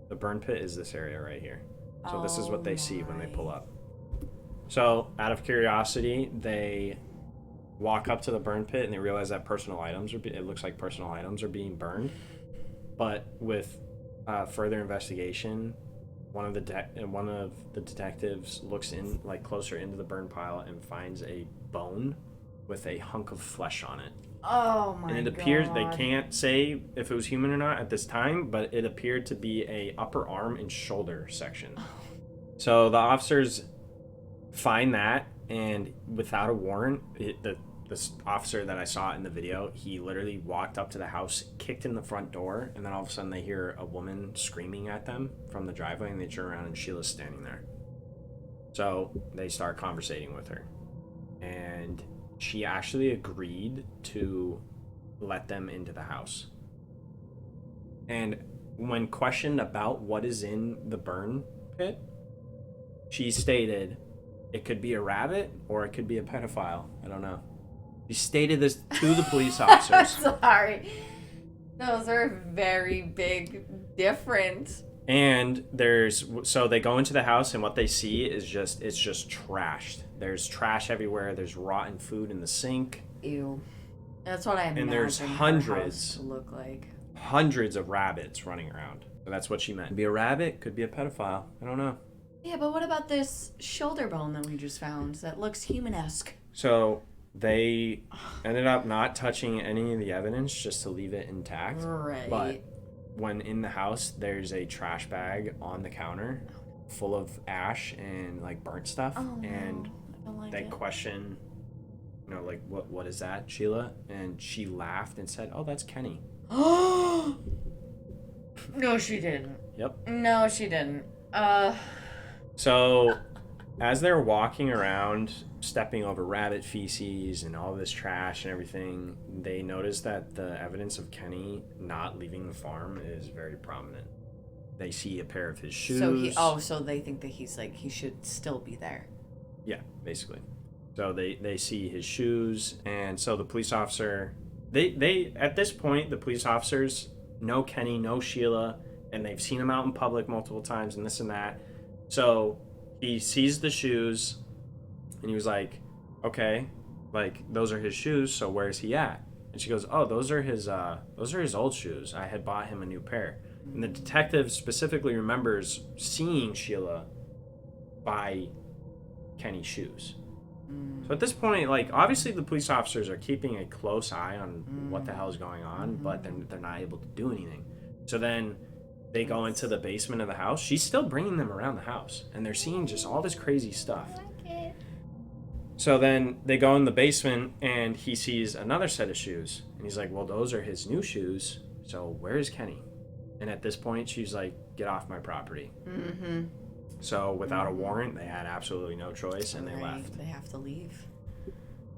The burn pit is this area right here. So this is what they see when they pull up. So out of curiosity, they walk up to the burn pit and they realize that personal items it looks like personal items are being burned. But with further investigation, one of the detectives looks in closer into the burn pile and finds a bone with a hunk of flesh on it. Oh my god. And it appears, they can't say if it was human or not at this time, but it appeared to be a upper arm and shoulder section. So the officers find that, and without a warrant, this officer that I saw in the video, he literally walked up to the house, kicked in the front door, and then all of a sudden they hear a woman screaming at them from the driveway, and they turn around and Sheila's standing there. So they start conversating with her, and she actually agreed to let them into the house. And when questioned about what is in the burn pit, she stated it could be a rabbit or it could be a pedophile. I don't know. She stated this to the police officers. Sorry. Those are very big difference. And so they go into the house, and what they see is it's just trashed. There's trash everywhere. There's rotten food in the sink. Ew. That's what I imagine. And there's hundreds to look like. Hundreds of rabbits running around. So that's what she meant. Could be a rabbit, could be a pedophile. I don't know. Yeah, but what about this shoulder bone that we just found that looks human-esque? So they ended up not touching any of the evidence just to leave it intact. Right. But when in the house, there's a trash bag on the counter full of ash and burnt stuff. Oh, and no. I don't like they it. question, what is that, Sheila? And she laughed and said, "Oh, that's Kenny." No, she didn't. Yep. No, she didn't. So as they're walking around, stepping over rabbit feces and all this trash and everything, they notice that the evidence of Kenny not leaving the farm is very prominent. They see a pair of his shoes. So they think that he should still be there. Yeah, basically. So they see his shoes, and so the police officer, they at this point, the police officers know Kenny, know Sheila, and they've seen him out in public multiple times and this and that. So he sees the shoes, and he was like, okay, those are his shoes, so where's he at? And she goes, oh, those are his old shoes. I had bought him a new pair. And the detective specifically remembers seeing Sheila buy Kenny's shoes. So at this point, obviously the police officers are keeping a close eye on what the hell is going on, but they're not able to do anything. So then they go into the basement of the house. She's still bringing them around the house, and they're seeing just all this crazy stuff. So then they go in the basement, and he sees another set of shoes, and he's like, well, those are his new shoes, so where is Kenny? And at this point, she's like, get off my property. Mm-hmm. So without a warrant, they had absolutely no choice, and they left. They have to leave.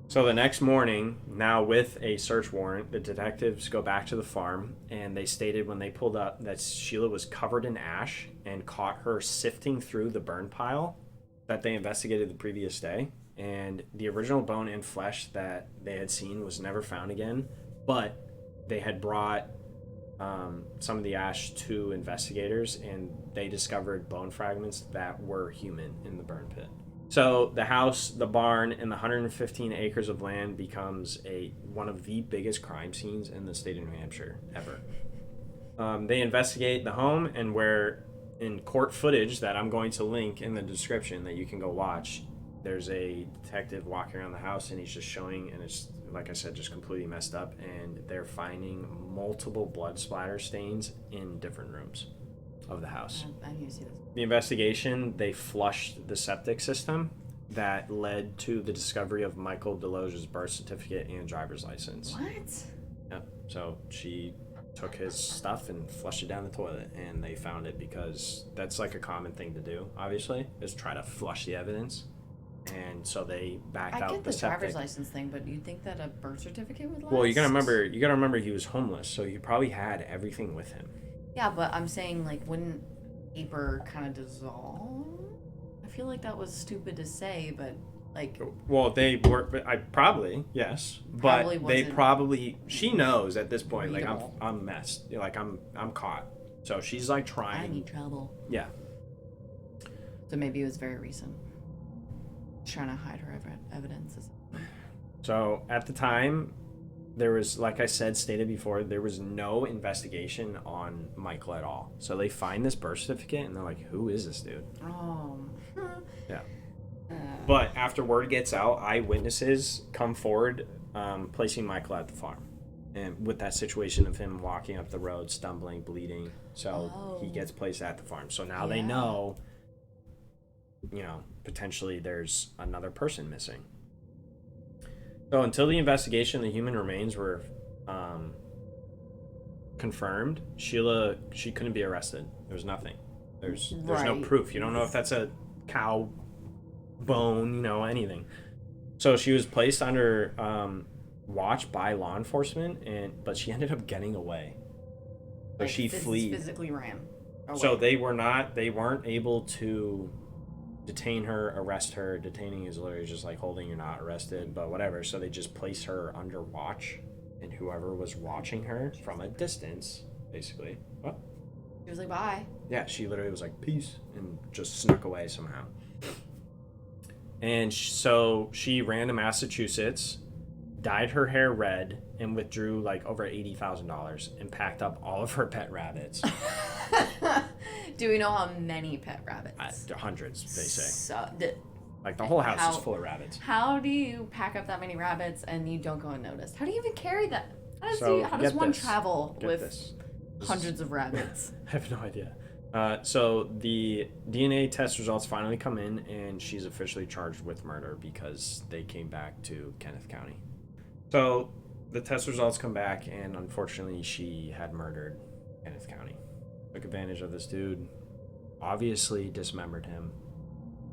So the next morning, now with a search warrant, the detectives go back to the farm, and they stated when they pulled up that Sheila was covered in ash and caught her sifting through the burn pile that they investigated the previous day. And the original bone and flesh that they had seen was never found again, but they had brought some of the ash to investigators, and they discovered bone fragments that were human in the burn pit. So the house, the barn, and the 115 acres of land becomes one of the biggest crime scenes in the state of New Hampshire ever. They investigate the home, and where in court footage that I'm going to link in the description that you can go watch, there's a detective walking around the house, and he's just showing, and it's, like I said, just completely messed up, and they're finding multiple blood splatter stains in different rooms of the house. I need to see this. The investigation, they flushed the septic system that led to the discovery of Michael Deloge's birth certificate and driver's license. What? Yep. So she took his stuff and flushed it down the toilet, and they found it because that's a common thing to do, obviously, is try to flush the evidence. And so they backed out the septic. I get the driver's license thing, but you'd think that a birth certificate would last? Well, you gotta remember he was homeless, so he probably had everything with him. Yeah, but I'm saying, wouldn't paper kind of dissolved. I feel like that was stupid to say, but like. Well, they were. I probably yes, but they probably. She knows at this point. Readable. Like I'm messed. Like I'm caught. So she's like trying. I'm in trouble. Yeah. So maybe it was very recent. She's trying to hide her evidence. So at the time, there was, like I said, stated before, there was no investigation on Michael at all. So they find this birth certificate and they're like, who is this dude? Oh. Yeah. But after word gets out, eyewitnesses come forward, placing Michael at the farm. And with that situation of him walking up the road, stumbling, bleeding. So he gets placed at the farm. So now they know, potentially there's another person missing. So until the investigation, the human remains were confirmed. Sheila, she couldn't be arrested. There was nothing. There's no proof. You don't know if that's a cow bone, anything. So she was placed under watch by law enforcement, but she ended up getting away. So she physically ran away. So they weren't able to detain her, arrest her. Detaining is literally just like holding you're not arrested, but whatever. So they just placed her under watch, and whoever was watching her from a distance, basically. What? She was like, bye. Yeah, she literally was like, peace, and just snuck away somehow. And so she ran to Massachusetts, dyed her hair red, and withdrew like over $80,000 and packed up all of her pet rabbits. Do we know how many pet rabbits? Hundreds, they say. So, like the whole house is full of rabbits. How do you pack up that many rabbits and you don't go unnoticed? How do you even carry that? How does one travel with hundreds of rabbits? I have no idea. So the DNA test results finally come in, and she's officially charged with murder because they came back to Kenneth County. So the test results come back, and unfortunately she had murdered Kenneth County. Took advantage of this dude, obviously dismembered him,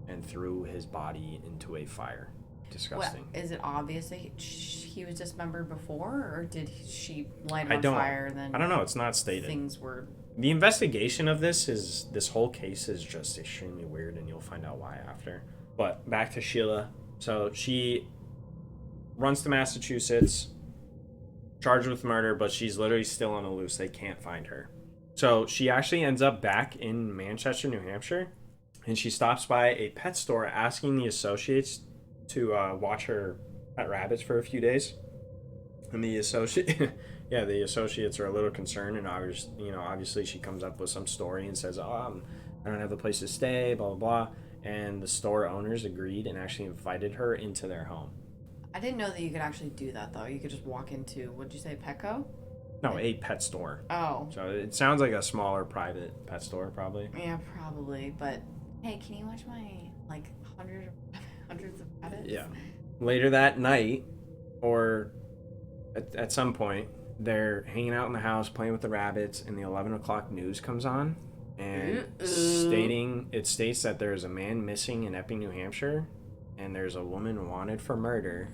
and threw his body into a fire. Disgusting. What, is it obvious that he was dismembered before, or did she light him on fire and then... I don't know. It's not stated. Things were... The investigation of this whole case is just extremely weird, and you'll find out why after. But back to Sheila. So she runs to Massachusetts, charged with murder, but she's literally still on the loose. They can't find her. So she actually ends up back in Manchester, New Hampshire, and she stops by a pet store asking the associates to watch her pet rabbits for a few days. And the associates are a little concerned, and obviously she comes up with some story and says, I don't have a place to stay, blah, blah, blah. And the store owners agreed and actually invited her into their home. I didn't know that you could actually do that, though. You could just walk into, what'd you say, Petco? No, a pet store. Oh. So it sounds like a smaller private pet store, probably. Yeah, probably. But, hey, can you watch my, hundreds of rabbits? Yeah. Later that night, or at some point, they're hanging out in the house playing with the rabbits, and the 11 o'clock news comes on, and it states that there's a man missing in Epping, New Hampshire, and there's a woman wanted for murder,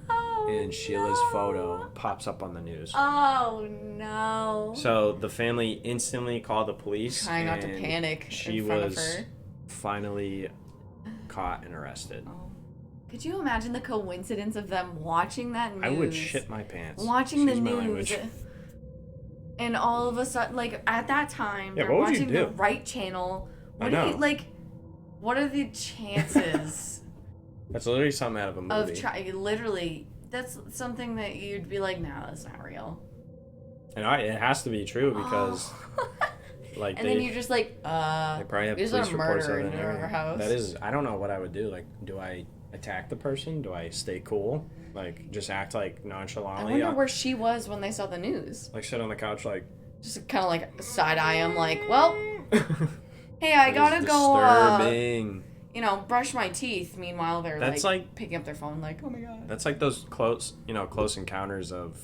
and Sheila's photo pops up on the news. Oh, no. So the family instantly called the police. Trying not to panic in front of her. She was finally caught and arrested. Oh. Could you imagine the coincidence of them watching that news? I would shit my pants. Watching the news. And all of a sudden, at that time, they're watching the right channel. What are the chances? That's literally something out of a movie. Literally, that's something that you'd be like, nah, that's not real. And it has to be true because, then you're just like, they probably have police reports of it in our house. That is, I don't know what I would do. Do I attack the person? Do I stay cool? Just act nonchalantly? I wonder where she was when they saw the news. Sit on the couch just kind of side eye him well, hey, I gotta disturbing. Go, brush my teeth. Meanwhile, they're that's picking up their phone oh my god. That's those close encounters of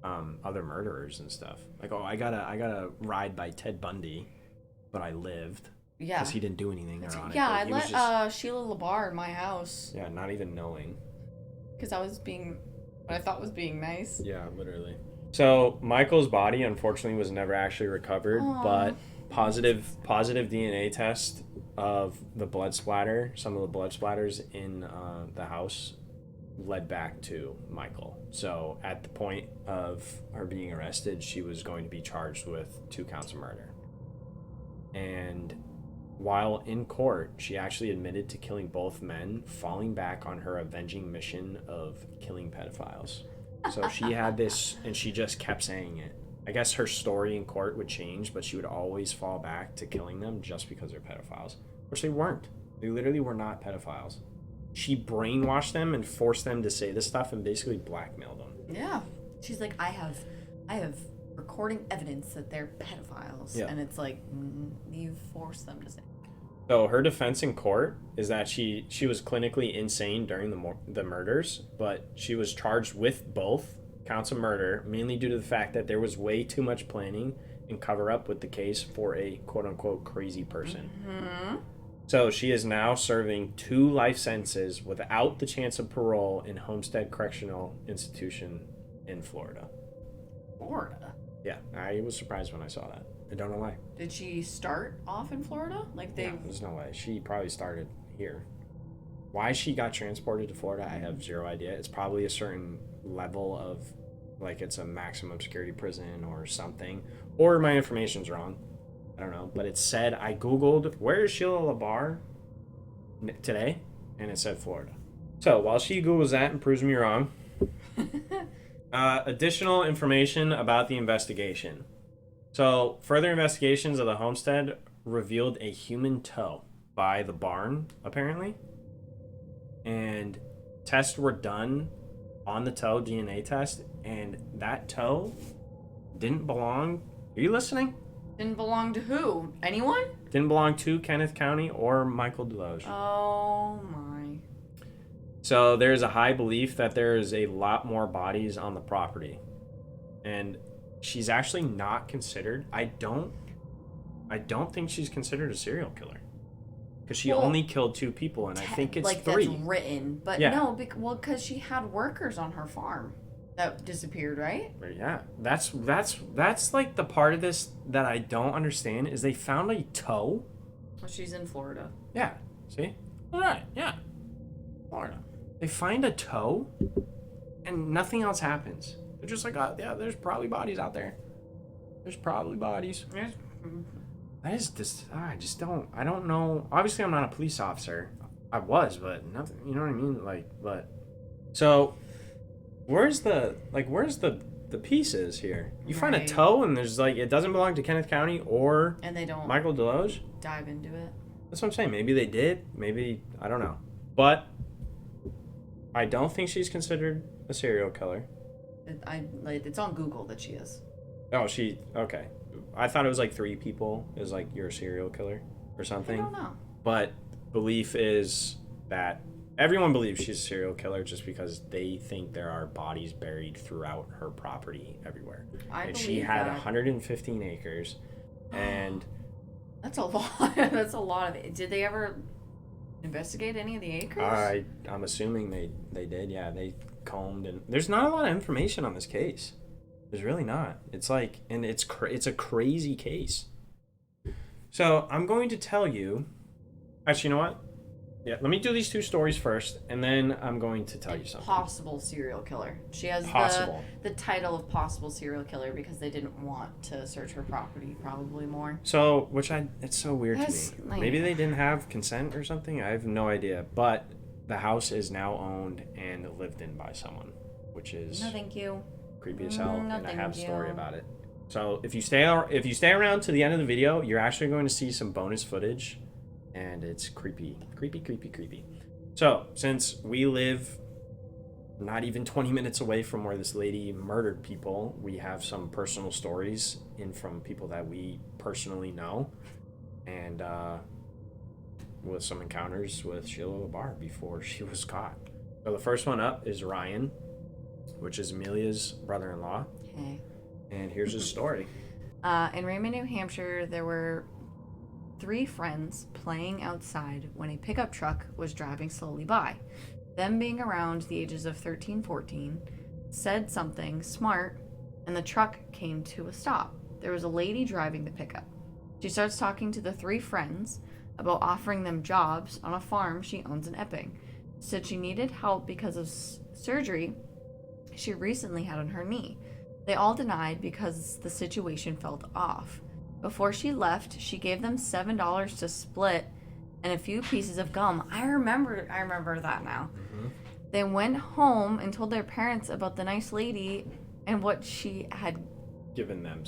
other murderers and stuff. I gotta ride by Ted Bundy, but I lived. Yeah. Because he didn't do anything ironic. Yeah, I let Sheila Labarre in my house. Yeah, not even knowing. Because I was being what I thought was being nice. Yeah, literally. So Michael's body, unfortunately, was never actually recovered, but positive DNA test of the blood splatter. Some of the blood splatters in the house led back to Michael. So at the point of her being arrested, she was going to be charged with 2 counts of murder. And while in court, she actually admitted to killing both men, falling back on her avenging mission of killing pedophiles. So she had this, and she just kept saying it. I guess her story in court would change, but she would always fall back to killing them just because they're pedophiles. Which they weren't. They literally were not pedophiles. She brainwashed them and forced them to say this stuff and basically blackmailed them. Yeah. She's like, I have recording evidence that they're pedophiles. Yeah. And it's like, you forced them to say. So her defense in court is that she was clinically insane during the murders, but she was charged with both counts of murder, mainly due to the fact that there was way too much planning and cover up with the case for a quote-unquote crazy person. Mm-hmm. So she is now serving 2 life sentences without the chance of parole in Homestead Correctional Institution in Florida. Florida? Yeah, I was surprised when I saw that. I don't know why. Did she start off in Florida? Like they? No, there's no way. She probably started here. Why she got transported to Florida, I have zero idea. It's probably a certain level of, like, it's a maximum security prison or something. Or my information's wrong. I don't know. But it said, I Googled, where is Sheila Labarre today? And it said Florida. So while she Googles that and proves me wrong, additional information about the investigation. So further investigations of the homestead revealed a human toe by the barn, apparently. And tests were done on the toe, DNA test, and that toe didn't belong. Are you listening? Didn't belong to who? Anyone? Didn't belong to Kenneth County or Michael Deloage. Oh my. So there's a high belief that there's a lot more bodies on the property. And she's actually not considered. I don't think she's considered a serial killer. Because she only killed 2 people, and I think it's like 3. That's written, but Yeah. no, because she had workers on her farm that disappeared, right? Yeah, that's like the part of this that I don't understand is they found a toe. Well, she's in Florida. Yeah, see? All right, yeah, Florida. They find a toe, and nothing else happens. They're just like, oh, yeah, there's probably bodies out there. There's probably bodies. That is just, I don't know. Obviously, I'm not a police officer. I was, but nothing, you know what I mean? Like, but, so, where's the pieces here? You find a toe, and there's, like, it doesn't belong to Kenneth County or and they don't Michael Deloage? dive into it. That's what I'm saying. Maybe they did. Maybe, I don't know. But, I don't think she's considered a serial killer. It's on Google that she is. Oh, okay. I thought it was like 3 people is like you're a serial killer or something. I don't know. But belief is that everyone believes she's a serial killer just because they think there are bodies buried throughout her property everywhere. And she had 115 acres, and that's a lot. That's a lot of it. Did they ever investigate any of the acres? I'm assuming they did. Yeah, they combed, and there's not a lot of information on this case. There's really not. It's like, and it's a crazy case. So I'm going to tell you. Actually, you know what? Yeah, let me do these 2 stories first, and then I'm going to tell you something. Possible serial killer. She has the title of possible serial killer because they didn't want to search her property probably more. So, it's so weird to me. Like, maybe they didn't have consent or something. I have no idea. But the house is now owned and lived in by someone, which is no, thank you. Creepy as hell, No, and I have a thank story you. about it. So if you stay around to the end of the video, you're actually going to see some bonus footage, and it's creepy. So since we live not even 20 minutes away from where this lady murdered people, we have some personal stories in from people that we personally know, and with some encounters with Sheila Labarre before she was caught. So the first one up is Ryan, which is Amelia's brother-in-law. Okay. And here's his story. In Raymond, New Hampshire, there were 3 friends playing outside when a pickup truck was driving slowly by. Them being around the ages of 13, 14, said something smart, and the truck came to a stop. There was a lady driving the pickup. She starts talking to the 3 friends about offering them jobs on a farm she owns in Epping. Said she needed help because of surgery she recently had on her knee. They all denied because the situation felt off. Before she left, she gave them $7 to split and a few pieces of gum. I remember that now. Mm-hmm. They went home and told their parents about the nice lady and what she had Given them,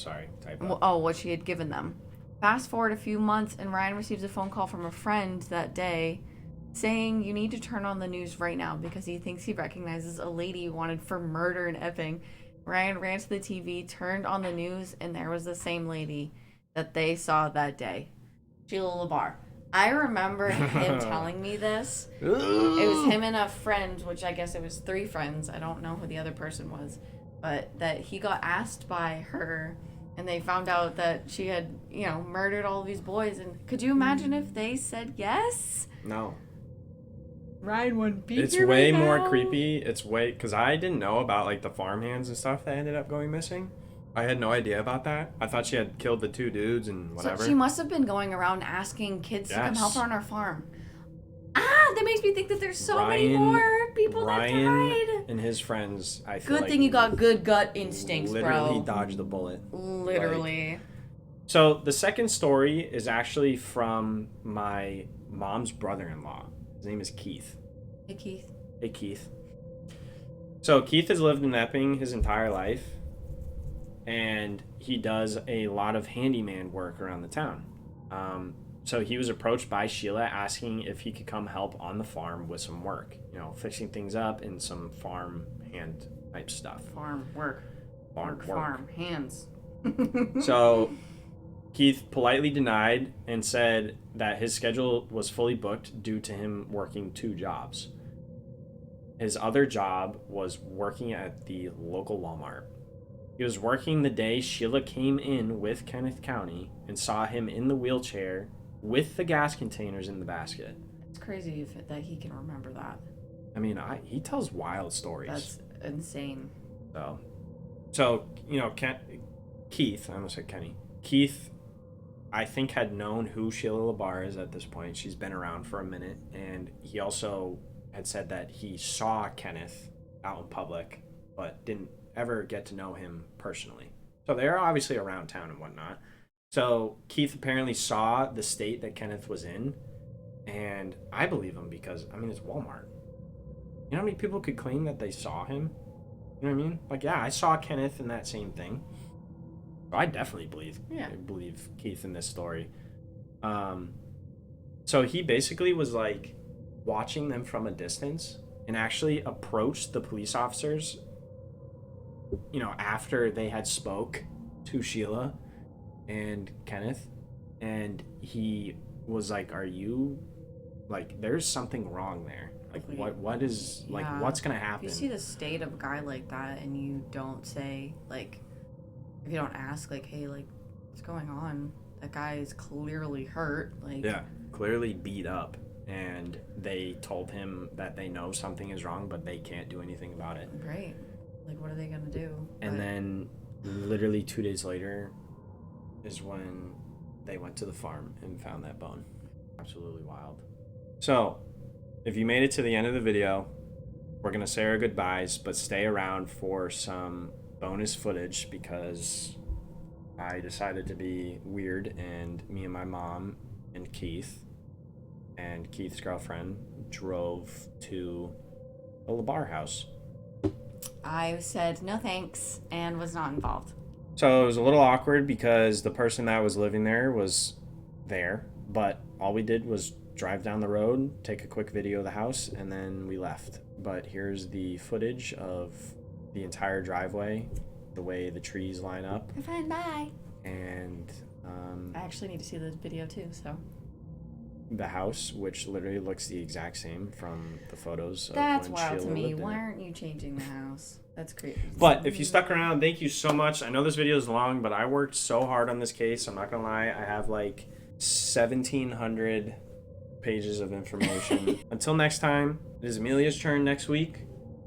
what she had given them. Fast forward a few months, and Ryan receives a phone call from a friend that day saying, "You need to turn on the news right now," because he thinks he recognizes a lady wanted for murder in Epping. Ryan ran to the TV, turned on the news, and there was the same lady that they saw that day. Sheila Labarre. I remember him telling me this. It was him and a friend, which I guess it was 3 friends. I don't know who the other person was. But that he got asked by her, and they found out that she had, murdered all these boys. And could you imagine if they said yes? No. Ryan wouldn't be It's here way right more now. creepy. Because I didn't know about, like, the farmhands and stuff that ended up going missing. I had no idea about that. I thought she had killed the 2 dudes and whatever. So she must have been going around asking kids to come help her on her farm. That makes me think that there's so many more people that died. And his friends, I feel Good like thing you got good gut instincts, literally bro. dodged the bullet. Literally. So the second story is actually from my mom's brother-in-law. His name is Keith. Hey, Keith. Hey, Keith. So Keith has lived in Epping his entire life, and he does a lot of handyman work around the town. So he was approached by Sheila asking if he could come help on the farm with some work, fixing things up and some farm hand type stuff. Farm work. Farm hands. So Keith politely denied and said that his schedule was fully booked due to him working 2 jobs. His other job was working at the local Walmart. He was working the day Sheila came in with Kenneth County and saw him in the wheelchair with the gas containers in the basket. It's crazy that he can remember that. I mean, he tells wild stories. That's insane. So Keith, I almost said Kenny. Keith, I think, had known who Sheila Labarre is at this point. She's been around for a minute, and he also had said that he saw Kenneth out in public, but didn't ever get to know him personally. So they're obviously around town and whatnot. So Keith apparently saw the state that Kenneth was in, and I believe him because, it's Walmart. You know how many people could claim that they saw him? You know what I mean? Like, yeah, I saw Kenneth in that same thing. So I definitely believe Keith in this story. So he basically was like watching them from a distance and actually approached the police officers, after they had spoke to Sheila and Kenneth, and he was like, "Are you, like, there's something wrong there? Like, what is, like, what's gonna happen?" If you see the state of a guy like that and you don't say, like, if you don't ask, like, hey, like, what's going on? That guy is clearly hurt. Like, yeah, clearly beat up, and they told him that they know something is wrong, but they can't do anything about it. Right. Like, what are they gonna do? And then, literally 2 days later, is when they went to the farm and found that bone. Absolutely wild. So, if you made it to the end of the video, we're going to say our goodbyes, but stay around for some bonus footage because I decided to be weird, and me and my mom and Keith and Keith's girlfriend drove to the LaBar house. I said no thanks and was not involved. So it was a little awkward because the person that was living there was there, but all we did was drive down the road, take a quick video of the house, and then we left. But here's the footage of the entire driveway, the way the trees line up. Fine, bye. And I actually need to see this video too, so. The house, which literally looks the exact same from the photos of That's when wild Sheila to me. lived in Why it. aren't you changing the house? That's great. But if you stuck around, thank you so much. I know this video is long, but I worked so hard on this case. I'm not going to lie. I have like 1,700 pages of information. Until next time, it is Amelia's turn next week.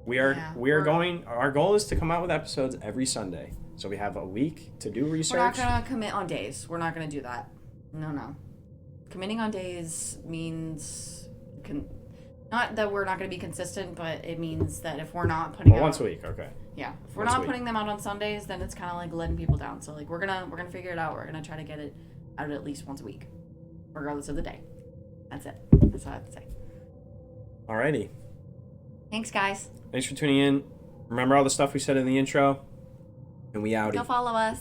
Our goal is to come out with episodes every Sunday. So we have a week to do research. We're not going to commit on days. We're not going to do that. No. Committing on days means not that we're not going to be consistent, but it means that if we're not putting out once a week, okay. Yeah, if we're Once a not week. putting them out on Sundays, then it's kind of like letting people down. So like we're gonna figure it out. We're gonna try to get it out at least once a week, regardless of the day. That's it. That's all I have to say. Alrighty. Thanks, guys. Thanks for tuning in. Remember all the stuff we said in the intro? And we outie. Go follow us.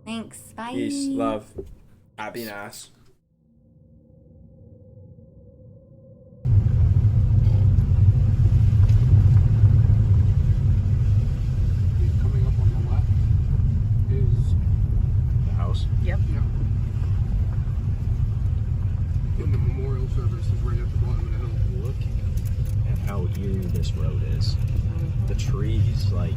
Thanks. Bye. Peace, love, happiness. Coming up on the left is The house. Yep. and the memorial service is right at the bottom of the hill. Look at how eerie this road is. The trees, like.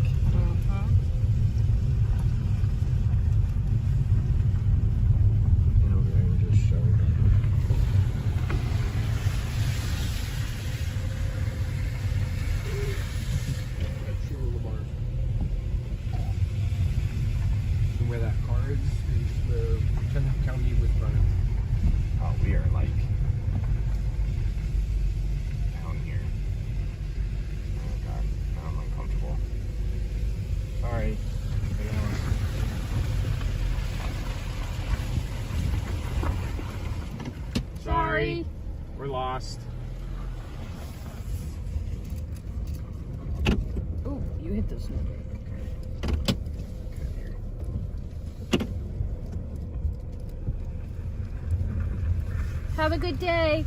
And over there, we just showed it. At Sheila Labarre. And where that car is the Kenneth County with Vernon. Oh, we are like down here. Oh god, now I'm uncomfortable. Sorry. Sorry. We're lost. Oh, you hit the snow. Have a good day.